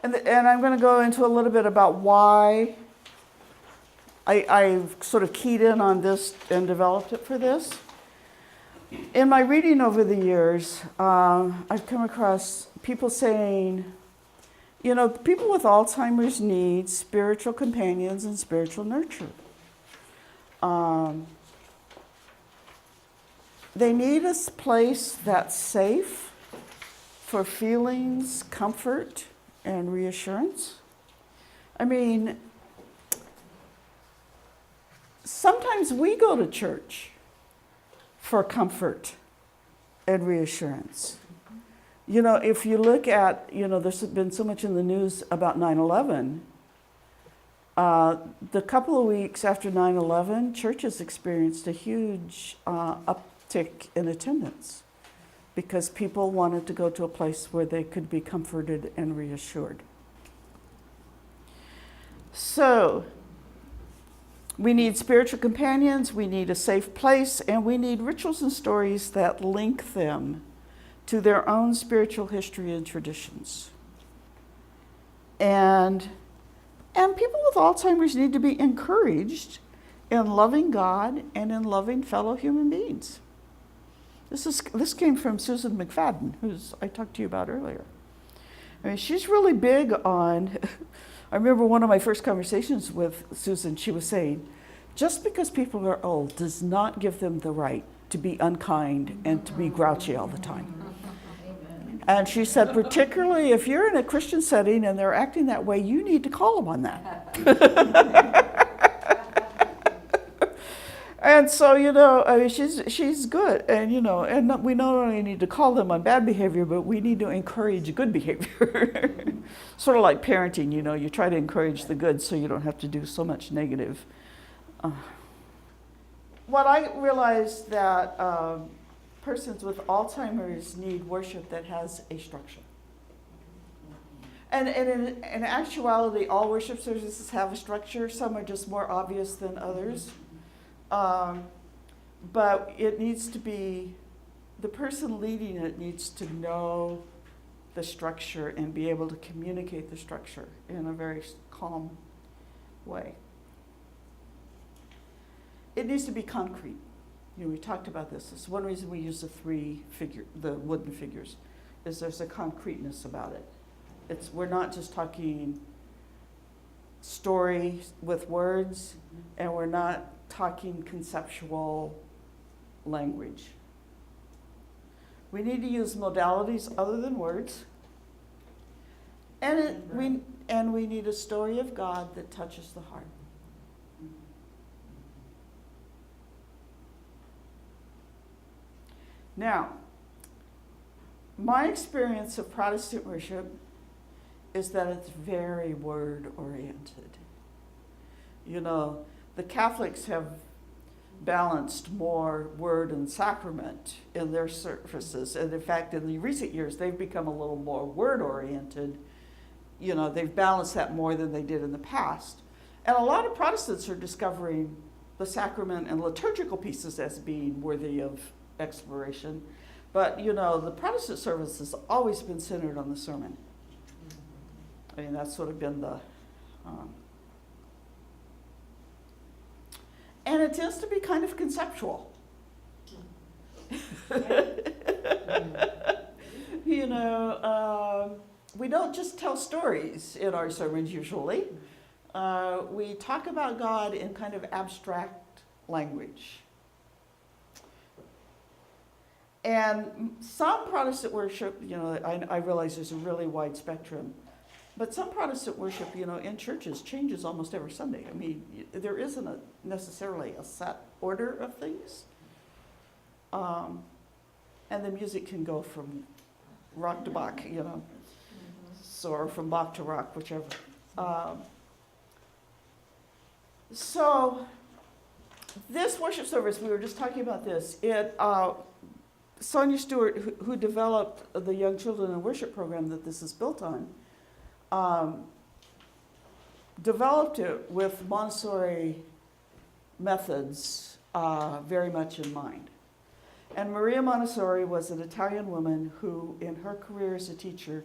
And I'm going to go into a little bit about why I've sort of keyed in on this and developed it for this. In my reading over the years, I've come across people saying, people with Alzheimer's need spiritual companions and spiritual nurture. They need a place that's safe for feelings, comfort, and reassurance. I mean, sometimes we go to church for comfort and reassurance. If you look at, there's been so much in the news about 9/11. The couple of weeks after 9/11, churches experienced a huge uptick in attendance because people wanted to go to a place where they could be comforted and reassured. So, we need spiritual companions, we need a safe place, and we need rituals and stories that link them to their own spiritual history and traditions. And people with Alzheimer's need to be encouraged in loving God and in loving fellow human beings. This came from Susan McFadden, who I talked to you about earlier. I mean, she's really big on, I remember one of my first conversations with Susan, she was saying, just because people are old does not give them the right to be unkind and to be grouchy all the time. And she said, particularly if you're in a Christian setting and they're acting that way, you need to call them on that. And so, I mean, she's good. And, and we not only need to call them on bad behavior, but we need to encourage good behavior. Sort of like parenting, you try to encourage the good so you don't have to do so much negative. What I realized that persons with Alzheimer's need worship that has a structure. And in actuality, all worship services have a structure. Some are just more obvious than others. But it needs to be, the person leading it needs to know the structure and be able to communicate the structure in a very calm way. It needs to be concrete. We talked about this. It's one reason we use the wooden figures, is there's a concreteness about it. We're not just talking story with words, and we're not talking conceptual language. We need to use modalities other than words, and we need a story of God that touches the heart. Now, my experience of Protestant worship is that it's very word-oriented. The Catholics have balanced more word and sacrament in their services. And in fact, in the recent years, they've become a little more word-oriented. They've balanced that more than they did in the past. And a lot of Protestants are discovering the sacrament and liturgical pieces as being worthy of exploration. But, the Protestant service has always been centered on the sermon. I mean, that's sort of been the... and it tends to be kind of conceptual. We don't just tell stories in our sermons usually. We talk about God in kind of abstract language. And some Protestant worship, I realize there's a really wide spectrum, but some Protestant worship, in churches changes almost every Sunday. I mean, there isn't necessarily a set order of things. And the music can go from rock to Bach, or from Bach to rock, whichever. So this worship service, we were just talking about this, Sonia Stewart, who developed the Young Children in Worship program that this is built on, developed it with Montessori methods very much in mind. And Maria Montessori was an Italian woman who, in her career as a teacher,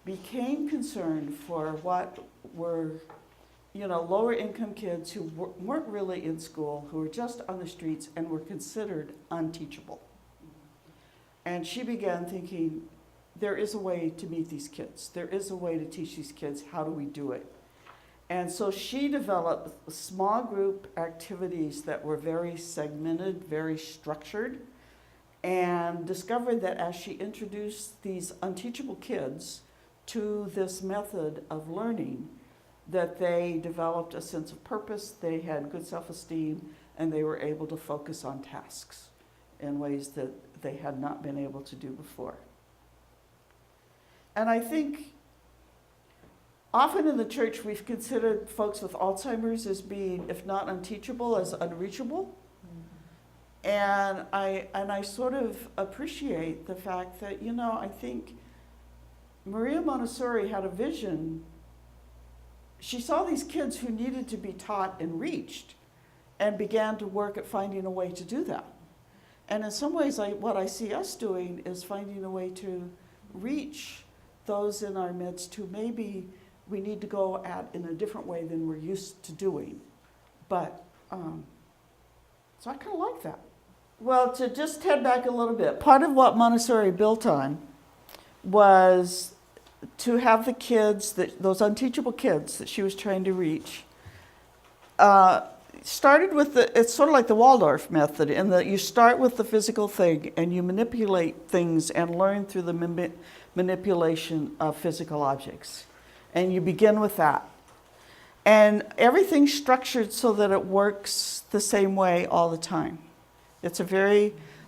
became concerned for what were, lower income kids who weren't really in school, who were just on the streets and were considered unteachable. And she began thinking, there is a way to meet these kids. There is a way to teach these kids. How do we do it? And so she developed small group activities that were very segmented, very structured, and discovered that as she introduced these unteachable kids to this method of learning, that they developed a sense of purpose, they had good self-esteem, and they were able to focus on tasks in ways that they had not been able to do before. And I think often in the church we've considered folks with Alzheimer's as being, if not unteachable, as unreachable. And I sort of appreciate the fact that, I think Maria Montessori had a vision. She saw these kids who needed to be taught and reached and began to work at finding a way to do that. And in some ways, what I see us doing is finding a way to reach those in our midst who maybe we need to go at in a different way than we're used to doing. But, so I kind of like that. Well, to just head back a little bit, part of what Montessori built on was to have the kids, those unteachable kids that she was trying to reach, started with it's sort of like the Waldorf method in that you start with the physical thing and you manipulate things and learn through the manipulation of physical objects. And you begin with that. And everything's structured so that it works the same way all the time.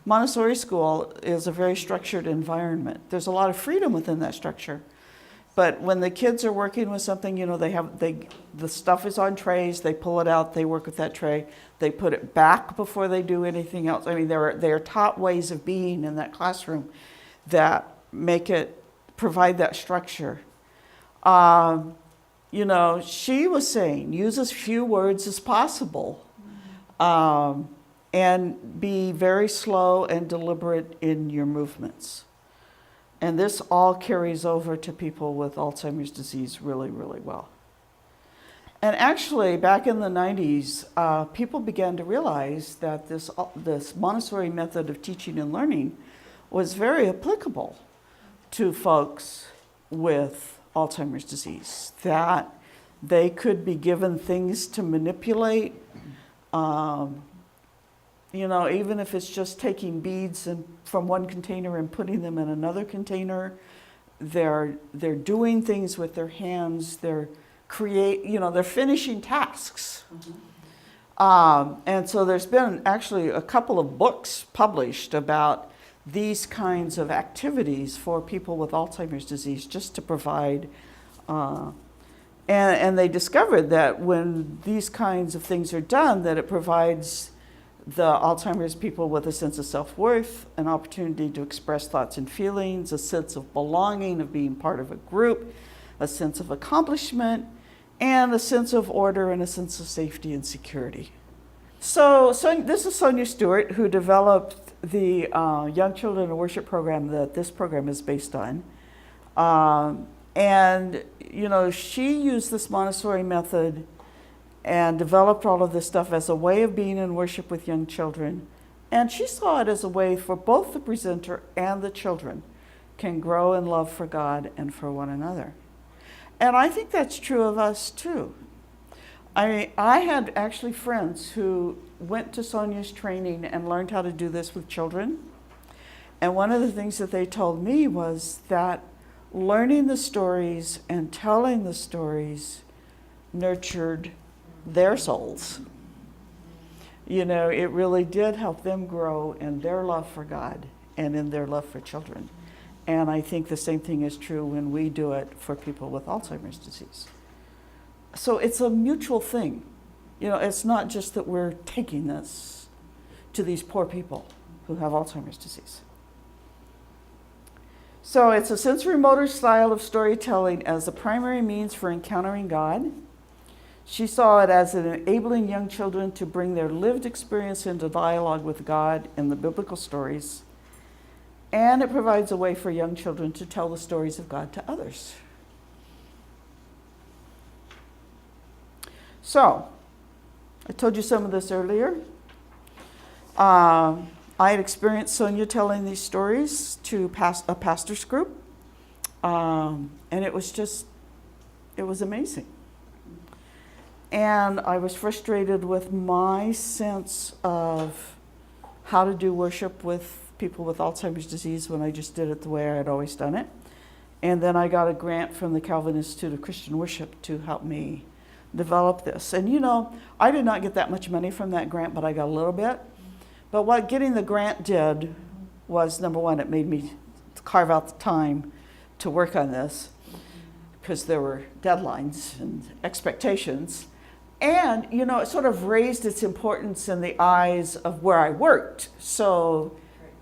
Montessori school is a very structured environment. There's a lot of freedom within that structure. But when the kids are working with something, the stuff is on trays, they pull it out, they work with that tray, they put it back before they do anything else. I mean, they are taught ways of being in that classroom that provide that structure. She was saying, use as few words as possible. And be very slow and deliberate in your movements. And this all carries over to people with Alzheimer's disease really, really well. And actually, back in the 90s, people began to realize that this Montessori method of teaching and learning was very applicable to folks with Alzheimer's disease, that they could be given things to manipulate, even if it's just taking beads from one container and putting them in another container, they're doing things with their hands. They're finishing tasks. Mm-hmm. And so there's been actually a couple of books published about these kinds of activities for people with Alzheimer's disease, just to provide. And they discovered that when these kinds of things are done, that it provides the Alzheimer's people with a sense of self-worth, an opportunity to express thoughts and feelings, a sense of belonging, of being part of a group, a sense of accomplishment, and a sense of order and a sense of safety and security. So this is Sonia Stewart, who developed the Young Children in Worship program that this program is based on. She used this Montessori method and developed all of this stuff as a way of being in worship with young children. And she saw it as a way for both the presenter and the children can grow in love for God and for one another. And I think that's true of us too. I had actually friends who went to Sonia's training and learned how to do this with children. And one of the things that they told me was that learning the stories and telling the stories nurtured their souls. It really did help them grow in their love for God and in their love for children. And I think the same thing is true when we do it for people with Alzheimer's disease. So it's a mutual thing. It's not just that we're taking this to these poor people who have Alzheimer's disease. So it's a sensory motor style of storytelling as the primary means for encountering God. She saw it as enabling young children to bring their lived experience into dialogue with God in the biblical stories. And it provides a way for young children to tell the stories of God to others. So, I told you some of this earlier. I had experienced Sonia telling these stories to a pastor's group, and it was amazing. And I was frustrated with my sense of how to do worship with people with Alzheimer's disease when I just did it the way I had always done it. And then I got a grant from the Calvin Institute of Christian Worship to help me develop this. And I did not get that much money from that grant, but I got a little bit. But what getting the grant did was, number one, it made me carve out the time to work on this because there were deadlines and expectations. And, it sort of raised its importance in the eyes of where I worked. So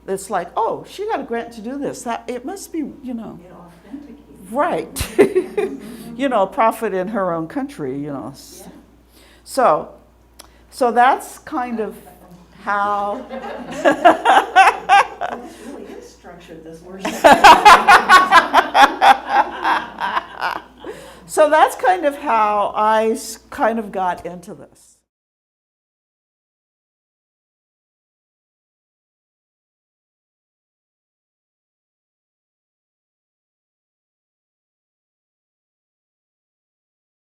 it's like, oh, she got a grant to do this. It must be, It authenticates. right. Prophet in her own country, Yeah. So that's kind of how. This really is structured, this worship. So that's kind of how I kind of got into this.